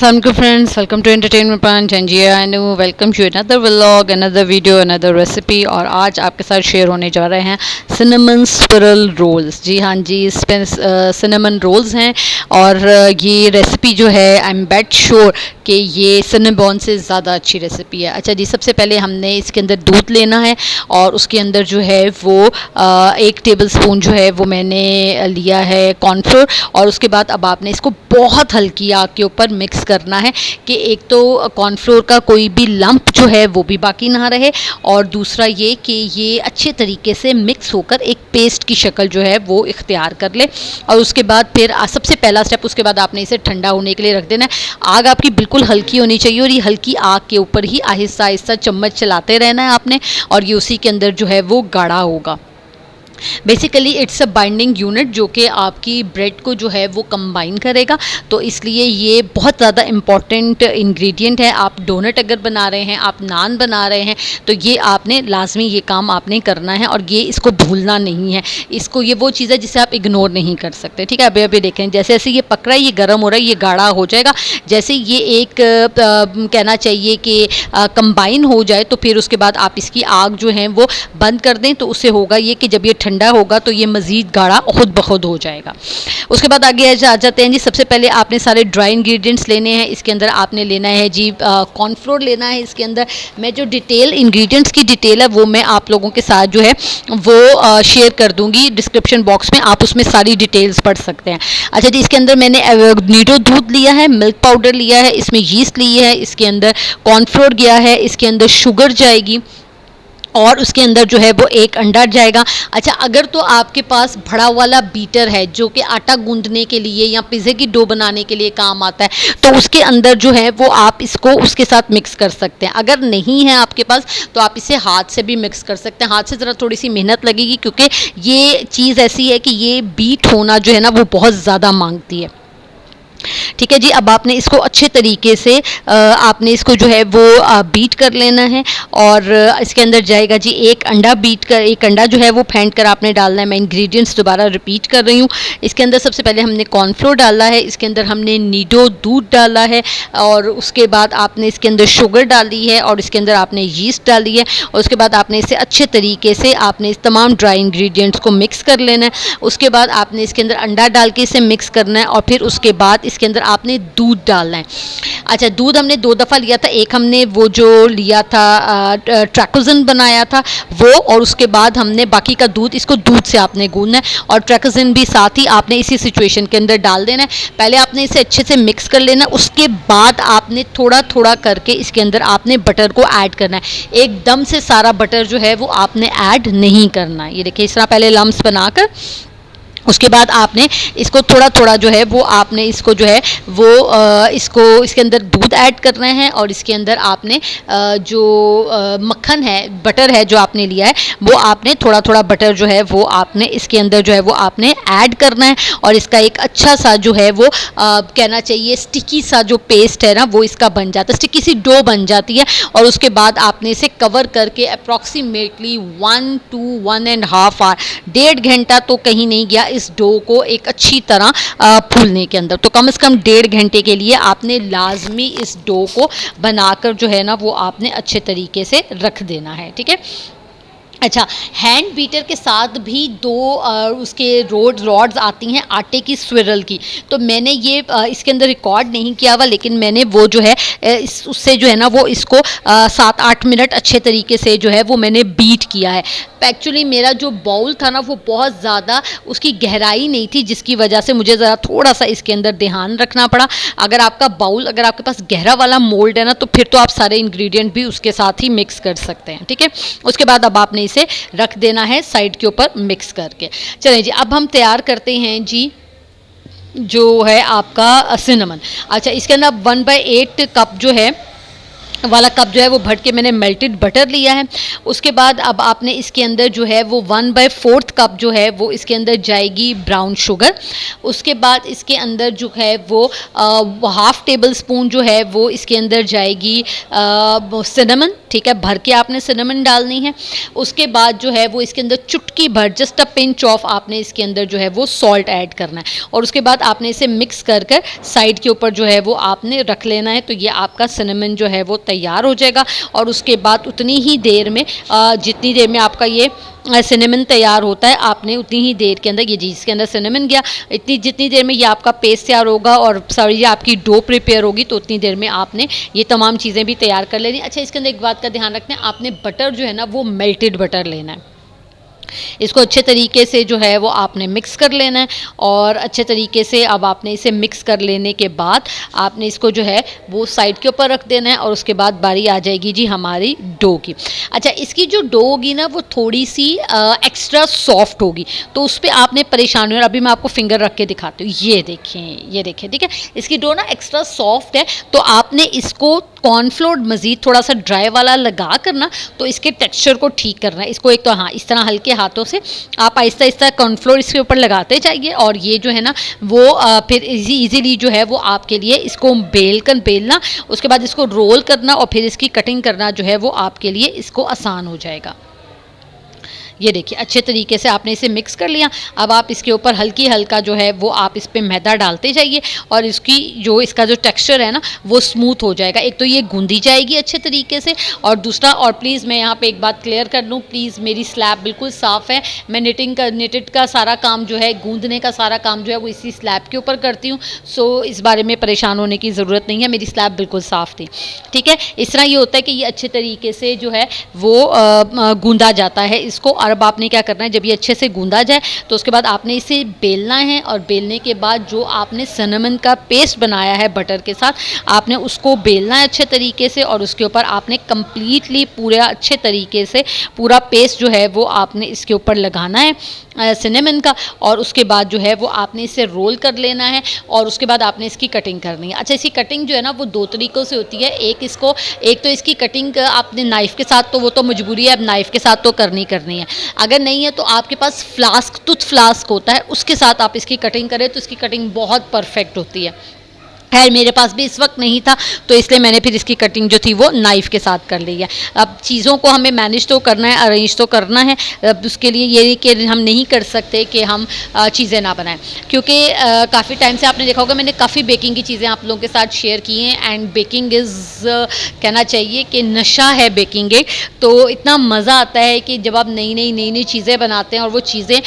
Assalamualaikum friends, welcome to Entertainment Punch and जी I know welcome to another vlog, another video, another recipe. और आज आपके साथ share होने जा रहे हैं सिनेमन स्पिरल रोल्स। जी हाँ जी, सिनेमन रोल्स हैं और ये रेसिपी जो है आई एम बेट श्योर कि ये सिनेबॉन से ज़्यादा अच्छी रेसिपी है। अच्छा जी, सबसे पहले हमने इसके अंदर दूध लेना है और उसके अंदर जो है वो 1 टेबल स्पून जो है वो मैंने लिया है कॉर्नफ्लोर। और उसके बाद अब आपने इसको बहुत हल्की आग के ऊपर मिक्स करना है कि एक तो कॉर्नफ्लोर का कोई भी लंप जो है वो भी बाकी ना रहे, और दूसरा ये कि ये अच्छे तरीके से मिक्स होकर एक पेस्ट की शक्ल जो है वो इख्तियार कर ले। और उसके बाद फिर सबसे पहला स्टेप, उसके बाद आपने इसे ठंडा होने के लिए रख देना है। आग आपकी बिल्कुल हल्की होनी चाहिए और ये हल्की आग के ऊपर ही आहिस्ता आहिस्ता चम्मच चलाते रहना है आपने, और ये उसी के अंदर जो है वो गाढ़ा होगा। Basically it's a binding unit जो कि आपकी ब्रेड को जो है वो कंबाइन करेगा, तो इसलिए ये बहुत ज़्यादा इम्पॉर्टेंट इंग्रेडिएंट है। आप डोनट अगर बना रहे हैं, आप नान बना रहे हैं, तो ये आपने लाजमी ये काम आपने करना है और ये इसको भूलना नहीं है। इसको ये वो चीज़ है जिसे आप इग्नोर नहीं कर सकते। ठीक है, अभी अभी देखें जैसे जैसे ये पक रहा है, ये गर्म हो रहा है, ये गाढ़ा हो जाएगा। जैसे ये एक कहना चाहिए कि कंबाइन हो जाए, तो फिर उसके बाद आप इसकी आग जो है वो बंद कर दें, तो उससे होगा ये कि जब ये ठंडा होगा तो ये मज़ीद गाढ़ा खुद ब खुद हो जाएगा। उसके बाद आगे आ जाते हैं जी। सबसे पहले आपने सारे ड्राई इंग्रेडिएंट्स लेने हैं। इसके अंदर आपने लेना है जी कॉर्नफ्लोर लेना है। इसके अंदर मैं जो डिटेल इंग्रेडिएंट्स की डिटेल है वो मैं आप लोगों के साथ जो है वो शेयर कर दूंगी डिस्क्रिप्शन बॉक्स में, आप उसमें सारी डिटेल्स पढ़ सकते हैं। अच्छा जी, इसके अंदर मैंने नीडो दूध लिया है, मिल्क पाउडर लिया है, इसमें यीस्ट ली है, इसके अंदर कॉर्नफ्लोर गया है, इसके अंदर शुगर जाएगी और उसके अंदर जो है वो 1 अंडा जाएगा। अच्छा, अगर तो आपके पास बड़ा वाला बीटर है जो कि आटा गूंदने के लिए या पिज़्ज़े की डो बनाने के लिए काम आता है, तो उसके अंदर जो है वो आप इसको उसके साथ मिक्स कर सकते हैं। अगर नहीं है आपके पास तो आप इसे हाथ से भी मिक्स कर सकते हैं। हाथ से ज़रा थोड़ी सी मेहनत लगेगी क्योंकि ये चीज़ ऐसी है कि ये बीट होना जो है ना वो बहुत ज़्यादा मांगती है। ठीक है जी, अब आपने इसको अच्छे तरीके से आपने इसको जो है वो बीट कर लेना है। और इसके अंदर जाएगा जी 1 अंडा एक अंडा जो है वो फेंट कर आपने डालना है। मैं इंग्रेडिएंट्स दोबारा रिपीट कर रही हूँ। इसके अंदर सबसे पहले हमने कॉर्नफ्लोर डाला है, इसके अंदर हमने नीडो दूध डाला है, और उसके बाद आपने इसके अंदर शुगर डाली है, और इसके अंदर आपने यीस्ट डाली है। और उसके बाद आपने इसे अच्छे तरीके से आपने इस तमाम ड्राई इंग्रेडिएंट्स को मिक्स कर लेना है। उसके बाद आपने इसके अंदर अंडा डाल के इसे मिक्स करना है, और फिर उसके बाद इसके अंदर आपने दूध डालना है। अच्छा, दूध हमने 2 दफ़ा लिया था। एक हमने वो जो लिया था ट्रैकोजन बनाया था वो, और उसके बाद हमने बाकी का दूध, इसको दूध से आपने गूंदना है, और ट्रैकोजन भी साथ ही आपने इसी सिचुएशन के अंदर डाल देना है। पहले आपने इसे अच्छे से मिक्स कर लेना, उसके बाद आपने थोड़ा थोड़ा करके इसके अंदर आपने बटर को ऐड करना है। एकदम से सारा बटर जो है वो आपने ऐड नहीं करना है। ये देखिए इस तरह पहले लम्स बनाकर, उसके बाद आपने इसको थोड़ा थोड़ा जो है वो आपने इसको जो है वो इसको इसके अंदर दूध ऐड करना है, और इसके अंदर आपने जो मक्खन है, बटर है जो आपने लिया है, वो आपने थोड़ा थोड़ा बटर जो है वो आपने इसके अंदर जो है वो आपने ऐड करना है। और इसका एक अच्छा सा जो है वो कहना चाहिए स्टिकी सा जो पेस्ट है ना वो इसका बन जाता है, स्टिकी सी डो बन जाती है। और उसके बाद आपने इसे कवर करके अप्रॉक्सीमेटली 1 to 1.5 आवर, 1.5 घंटा तो कहीं नहीं गया, इस डो को एक अच्छी तरह फूलने के अंदर। तो कम से कम 1.5 घंटे के लिए आपने लाजमी इस डो को बनाकर जो है ना वो आपने अच्छे तरीके से रख देना है। ठीक है। अच्छा, हैंड बीटर के साथ भी 2 उसके रॉड्स आती हैं आटे की स्विरल की, तो मैंने ये इसके अंदर रिकॉर्ड नहीं किया हुआ, लेकिन मैंने वो जो है उससे जो है ना वो इसको 7-8 मिनट अच्छे तरीके से जो है वो मैंने बीट किया है। एक्चुअली मेरा जो बाउल था ना वो बहुत ज़्यादा उसकी गहराई नहीं थी, जिसकी वजह से मुझे ज़रा थोड़ा सा इसके अंदर ध्यान रखना पड़ा। अगर आपका बाउल, अगर आपके पास गहरा वाला मोल्ड है ना, तो फिर तो आप सारे इंग्रेडिएंट भी उसके साथ ही मिक्स कर सकते हैं। ठीक है। उसके बाद अब आपने इसे रख देना है साइड के ऊपर मिक्स करके। चलें जी, अब हम तैयार करते हैं जी जो है आपका सिनेमन। अच्छा, इसके अंदर 1/8 कप जो है वाला कप जो है वो भर के मैंने मेल्टेड बटर लिया है। उसके बाद अब आपने इसके अंदर जो है वो 1/4 कप जो है वो इसके अंदर जाएगी ब्राउन शुगर। उसके बाद इसके अंदर जो है वो 1/2 टेबल स्पून जो है वो इसके अंदर जाएगी सिनेमन, ठीक है, भर के आपने सिनेमन डालनी है। उसके बाद जो है वो इसके अंदर चुटकी भर, जस्ट अ पिंच ऑफ, आपने इसके अंदर जो है वो सॉल्ट ऐड करना है और उसके बाद आपने इसे मिक्स कर कर साइड के ऊपर जो है वो आपने रख लेना है। तो ये आपका सिनेमन जो है वो तैयार हो जाएगा और उसके बाद उतनी ही देर में जितनी देर में आपका ये सिनेमन तैयार होता है, आपने उतनी ही देर के अंदर, ये जिसके अंदर सिनेमन गया, जितनी देर में ये आपका पेस्ट तैयार होगा और ये आपकी डो प्रिपेयर होगी, तो उतनी देर में आपने ये तमाम चीज़ें भी तैयार कर लेनी। अच्छा, इसके अंदर एक बात का ध्यान रखना है, आपने बटर जो है ना वो मेल्टेड बटर लेना है। इसको अच्छे तरीके से जो है वो आपने मिक्स कर लेना है और अच्छे तरीके से अब आपने इसे मिक्स कर लेने के बाद आपने इसको जो है वो साइड के ऊपर रख देना है और उसके बाद बारी आ जाएगी जी हमारी डो की। अच्छा, इसकी जो डो होगी ना वो थोड़ी सी एक्स्ट्रा सॉफ्ट होगी, तो उस पर आपने परेशानी, और अभी मैं आपको फिंगर रख के दिखाती हूँ, ये देखें, ठीक है, इसकी डो ना एक्स्ट्रा सॉफ्ट है, तो आपने इसको कॉर्नफ्लोर मज़ीद थोड़ा सा ड्राई वाला लगा करना, तो इसके टेक्सचर को ठीक करना है। इसको एक तो हाँ इस तरह हल्के हाथों से आप आहिस्ता आहिस्ता कॉर्नफ्लोर इसके ऊपर लगाते जाइए और ये जो है ना वो फिर इजीली जो है वो आपके लिए इसको बेलना, उसके बाद इसको रोल करना और फिर इसकी कटिंग करना जो है वो आपके लिए इसको आसान हो जाएगा। ये देखिए अच्छे तरीके से आपने इसे मिक्स कर लिया। अब आप इसके ऊपर हल्का जो है वो आप इस पर मैदा डालते जाइए और इसका जो टेक्सचर है ना वो स्मूथ हो जाएगा। एक तो ये गूंदी जाएगी अच्छे तरीके से और दूसरा, और प्लीज़ मैं यहाँ पे एक बात क्लियर कर लूँ, प्लीज़ मेरी स्लैब बिल्कुल साफ़ है। मैं निटेड का सारा काम जो है, गूंदने का सारा काम जो है वो इसी स्लैब के ऊपर करती हूँ। सो इस बारे में परेशान होने की ज़रूरत नहीं है, मेरी स्लैब बिल्कुल साफ़ थी, ठीक है। इस तरह ये होता है कि ये अच्छे तरीके से जो है वो गूंदा जाता है इसको। और अब आपने क्या करना है, जब ये अच्छे से गूंदा जाए तो उसके बाद आपने इसे बेलना है और बेलने के बाद जो आपने सिनेमन का पेस्ट बनाया है बटर के साथ, आपने उसको बेलना है अच्छे तरीके से और उसके ऊपर आपने कम्प्लीटली पूरा अच्छे तरीके से पूरा पेस्ट जो है वो आपने इसके ऊपर लगाना है सिनेमन का, और उसके बाद जो है वो आपने इसे रोल कर लेना है और उसके बाद आपने इसकी कटिंग करनी है। अच्छा, इसकी कटिंग जो है ना वो दो तरीक़ों से होती है। एक तो इसकी कटिंग आपने नाइफ़ के साथ, तो वो तो मजबूरी है, अब नाइफ़ के साथ तो करनी है। अगर नहीं है तो आपके पास टूथ फ्लास्क होता है, उसके साथ आप इसकी कटिंग करें तो इसकी कटिंग बहुत परफेक्ट होती है। खैर मेरे पास भी इस वक्त नहीं था तो इसलिए मैंने फिर इसकी कटिंग जो थी वो नाइफ़ के साथ कर ली है। अब चीज़ों को हमें मैनेज तो करना है, अरेंज तो करना है, अब उसके लिए ये कि हम नहीं कर सकते कि हम चीज़ें ना बनाएं, क्योंकि काफ़ी टाइम से आपने देखा होगा मैंने काफ़ी बेकिंग की चीज़ें आप लोगों के साथ शेयर की हैं। एंड बेकिंग इज़ कहना चाहिए कि नशा है बेकिंग एक, तो इतना मज़ा आता है कि जब आप नई चीज़ें बनाते हैं और वो चीज़ें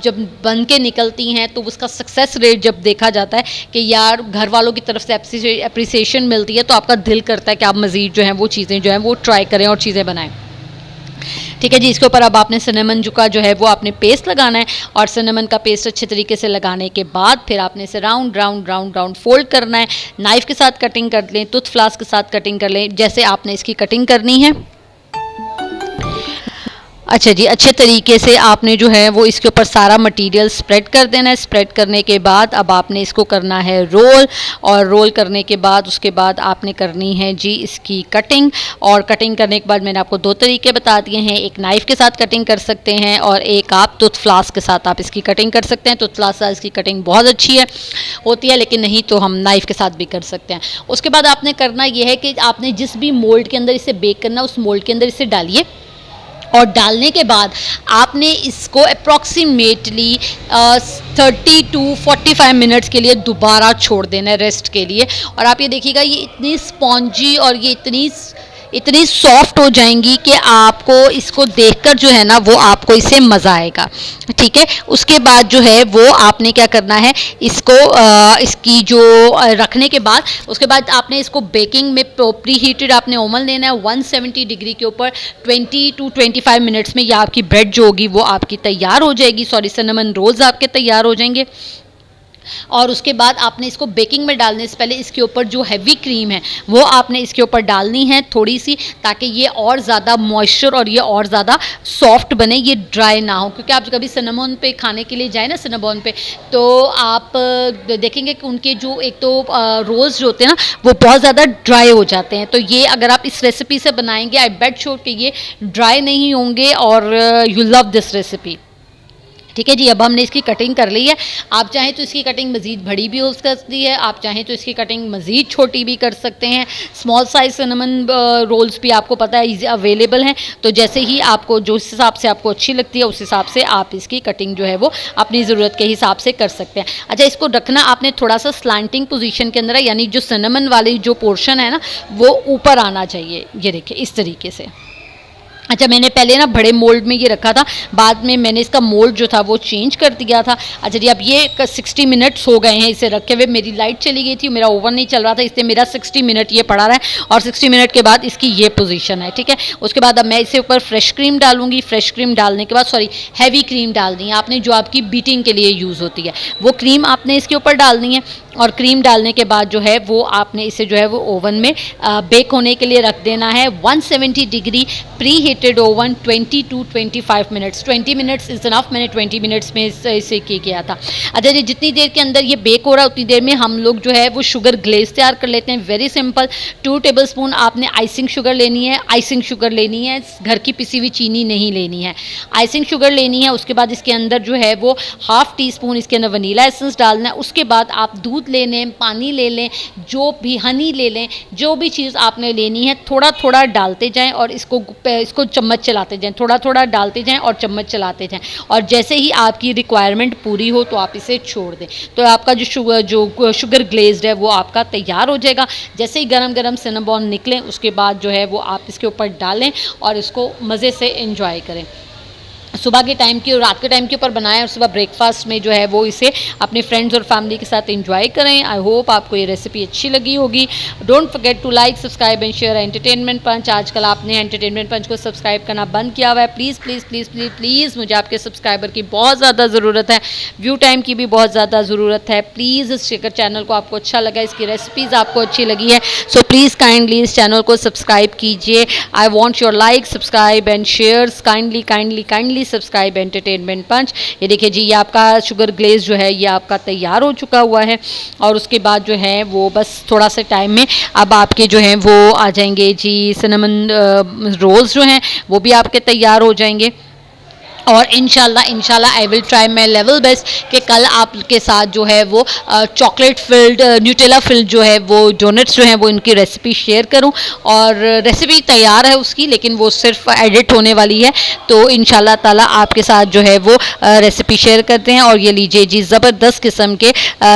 जब बन के निकलती हैं तो उसका सक्सेस रेट जब देखा जाता है कि यार घर वालों की तरफ से एप्रिसिएशन मिलती है, तो आपका दिल करता है कि आप मज़ीद जो है वो चीज़ें जो हैं वो ट्राई करें और चीज़ें बनाएं। ठीक है जी, इसके ऊपर अब आपने सिनेमन का जो है वो आपने पेस्ट लगाना है और सिनेमन का पेस्ट अच्छे तरीके से लगाने के बाद फिर आपने इसे राउंड फोल्ड करना है। नाइफ़ के साथ कटिंग कर लें, टूथ फ्लास्क के साथ कटिंग कर लें, जैसे आपने इसकी कटिंग करनी है। अच्छा जी, अच्छे तरीके से आपने जो है वो इसके ऊपर सारा मटेरियल स्प्रेड कर देना है। स्प्रेड करने के बाद अब आपने इसको करना है रोल, और रोल करने के बाद उसके बाद आपने करनी है जी इसकी कटिंग। और कटिंग करने के बाद मैंने आपको दो तरीके बता दिए हैं, एक नाइफ़ के साथ कटिंग कर सकते हैं और एक आप टूथ फ्लास्क के साथ आप इसकी कटिंग कर सकते हैं। टूथ फ्लास्क से इसकी कटिंग बहुत अच्छी होती है, लेकिन नहीं तो हम नाइफ़ के साथ भी कर सकते हैं। उसके बाद आपने करना यह है कि आपने जिस भी मोल्ड के अंदर इसे बेक करना उस मोल्ड के अंदर इसे डालिए और डालने के बाद आपने इसको अप्रॉक्सीमेटली 30 to 45 मिनट्स के लिए दोबारा छोड़ देना है रेस्ट के लिए। और आप ये देखिएगा ये इतनी स्पॉन्जी और ये इतनी सॉफ्ट हो जाएंगी कि आपको इसको देखकर जो है ना वो आपको इसे मज़ा आएगा। ठीक है, उसके बाद जो है वो आपने क्या करना है, इसको इसकी जो रखने के बाद उसके बाद आपने इसको बेकिंग में प्री हीटेड आपने ओवन लेना है 170 डिग्री के ऊपर 20 to 25 मिनट्स में। या आपकी ब्रेड जो होगी वो आपकी तैयार हो जाएगी, सिनेमन रोल्स आपके तैयार हो जाएंगे। और उसके बाद आपने इसको बेकिंग में डालने से पहले इसके ऊपर जो हैवी क्रीम है वो आपने इसके ऊपर डालनी है थोड़ी सी, ताकि ये और ज़्यादा मॉइस्चर और ये और ज़्यादा सॉफ्ट बने, ये ड्राई ना हो। क्योंकि आप कभी सिनेमन पे खाने के लिए जाए ना, सिनेमन पे, तो आप देखेंगे कि उनके जो एक तो रोल्स जो होते हैं ना वो बहुत ज़्यादा ड्राई हो जाते हैं। तो ये अगर आप इस रेसिपी से बनाएंगे, आई बेट श्योर कि ये ड्राई नहीं होंगे और यू लव दिस रेसिपी। ठीक है जी, अब हमने इसकी कटिंग कर ली है। आप चाहें तो इसकी कटिंग मज़ीद बड़ी भी हो सकती है, आप चाहें तो इसकी कटिंग मज़ीद छोटी भी कर सकते हैं। स्मॉल साइज सिनेमन रोल्स भी आपको पता है इजी अवेलेबल हैं। तो जैसे ही आपको जो हिसाब से आपको अच्छी लगती है उस हिसाब से आप इसकी कटिंग जो है वो अपनी ज़रूरत के हिसाब से कर सकते हैं। अच्छा, इसको रखना आपने थोड़ा सा स्लांटिंग पोजीशन के अंदर है, यानी जो सिनेमन वाली जो पोर्शन है ना वो ऊपर आना चाहिए। ये देखिए इस तरीके से। अच्छा, मैंने पहले ना बड़े मोल्ड में ये रखा था, बाद में मैंने इसका मोल्ड जो था वो चेंज कर दिया था। अच्छा जी, अब ये 60 मिनट्स हो गए हैं इसे रखे हुए। मेरी लाइट चली गई थी, मेरा ओवन नहीं चल रहा था, इसलिए मेरा 60 मिनट ये पड़ा रहा है और 60 मिनट के बाद इसकी ये पोजीशन है। ठीक है, उसके बाद अब मैं इसे ऊपर फ्रेश क्रीम डालूंगी। फ्रेश क्रीम डालने के बाद हैवी क्रीम डालनी है आपने, जो आपकी बीटिंग के लिए यूज़ होती है, वो क्रीम आपने इसके ऊपर डालनी है। और क्रीम डालने के बाद जो है वो आपने इसे जो है वो ओवन में बेक होने के लिए रख देना है। 170 degree pre heated oven 20 to 25 minutes. 20 minutes is enough, मैंने 20 मिनट्स में इसे किया था। अच्छा जी, जितनी देर के अंदर ये बेक हो रहा है उतनी देर में हम लोग जो है वो शुगर ग्लेज तैयार कर लेते हैं। वेरी सिंपल, 2 टेबलस्पून आपने आइसिंग शुगर लेनी है। आइसिंग शुगर लेनी है, घर की पिसी हुई चीनी नहीं लेनी है, आइसिंग शुगर लेनी है। उसके बाद इसके अंदर जो है वो ½ टीस्पून इसके अंदर वनीला एसेंस डालना है। उसके बाद आप दूध ले लें, पानी ले लें, जो भी हनी ले लें, जो भी चीज़ आपने लेनी है थोड़ा थोड़ा डालते जाएं और इसको चम्मच चलाते जाएं, थोड़ा थोड़ा डालते जाएं और चम्मच चलाते जाएं। और जैसे ही आपकी रिक्वायरमेंट पूरी हो तो आप इसे छोड़ दें, तो आपका जो शुगर ग्लेज्ड है वो आपका तैयार हो जाएगा। जैसे ही गरम गरम सिनेमन निकलें उसके बाद जो है वो आप इसके ऊपर डालें और इसको मज़े से एंजॉय करें। सुबह के टाइम की और रात के टाइम के ऊपर बनाएं और सुबह ब्रेकफास्ट में जो है वो इसे अपने फ्रेंड्स और फैमिली के साथ एंजॉय करें। आई होप आपको ये रेसिपी अच्छी लगी होगी। Don't forget to like, subscribe and share entertainment punch. आजकल आपने एंटरटेनमेंट पंच को सब्सक्राइब करना बंद किया हुआ है। Please please please please please मुझे आपके सब्सक्राइबर की बहुत ज़्यादा ज़रूरत है, व्यू टाइम की भी बहुत ज़्यादा ज़रूरत है। प्लीज़ इस चैनल को आपको अच्छा लगा, इसकी रेसिपीज़ आपको अच्छी लगी है, सो प्लीज़ काइंडली इस चैनल को सब्सक्राइब कीजिए। I want your like, subscribe and shares. Kindly kindly kindly subscribe entertainment punch. ये देखिए जी, ये आपका शुगर ग्लेज जो है ये आपका तैयार हो चुका हुआ है। और उसके बाद जो है वो बस थोड़ा सा टाइम में अब आपके जो हैं वो आ जाएंगे जी सिनेमन रोल्स जो हैं वो भी आपके तैयार हो जाएंगे। और इंशाल्लाह I will try my level best कि कल आपके साथ जो है वो चॉकलेट फिल्ड न्यूटेला फिल्ड जो है वो डोनट्स जो हैं वो इनकी रेसिपी शेयर करूं। और रेसिपी तैयार है उसकी, लेकिन वो सिर्फ एडिट होने वाली है, तो इंशाल्लाह ताला आपके साथ जो है वो रेसिपी शेयर करते हैं। और ये लीजिए जी, ज़बरदस्त किस्म के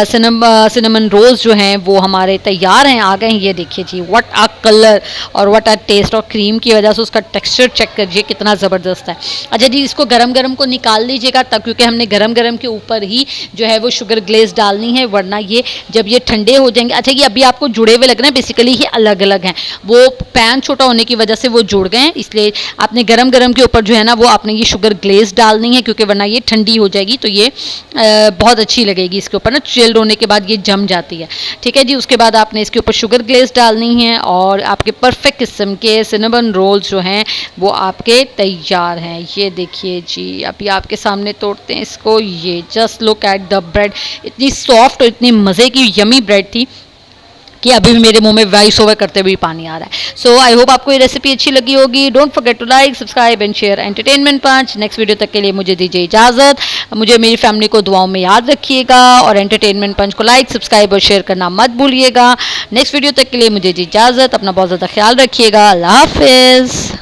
सिनेमन रोल्स जो हैं वो हमारे तैयार हैं, आ गए हैं। ये देखिए जी, व्हाट अ कलर और व्हाट अ टेस्ट, और क्रीम की वजह से उसका टेक्सचर चेक करिए कितना ज़बरदस्त है। अच्छा जी, इसको गरम गरम को निकाल लीजिएगा तब, क्योंकि हमने गरम गरम के ऊपर ही जो है वो शुगर ग्लेज डालनी है, वरना ये जब ये ठंडे हो जाएंगे। अच्छा, ये अभी आपको जुड़े हुए लग रहे हैं, बेसिकली ये अलग अलग हैं, वो पैन छोटा होने की वजह से वो जुड़ गए हैं, इसलिए आपने गरम गरम के ऊपर जो है ना वो आपने ये शुगर ग्लेज डालनी है, क्योंकि वरना ये ठंडी हो जाएगी तो ये बहुत अच्छी लगेगी इसके ऊपर ना, चिल्ड होने के बाद ये जम जाती है। ठीक है जी, उसके बाद आपने इसके ऊपर शुगर ग्लेज डालनी है और आपके परफेक्ट किस्म के सिनेमन रोल्स जो हैं वो आपके तैयार हैं। ये देखिए जी, अभी आपके सामने तोड़ते हैं इसको। ये just look at the bread, इतनी सॉफ्ट और इतनी मज़े की यमी ब्रेड थी कि अभी भी मेरे मुंह में वॉइस ओवर करते हुए पानी आ रहा है। सो आई होप आपको ये रेसिपी अच्छी लगी होगी। Don't forget to like, subscribe and share entertainment Punch. Next video तक के लिए मुझे दीजिए इजाज़त। मुझे मेरी फैमिली को दुआओं में याद रखिएगा और एंटरटेनमेंट पंच को लाइक, सब्सक्राइब और शेयर करना मत भूलिएगा। नेक्स्ट वीडियो तक के लिए मुझे दीजिए इजाज़त। अपना बहुत ज़्यादा ख्याल रखिएगा। अल्लाह हाफिज़।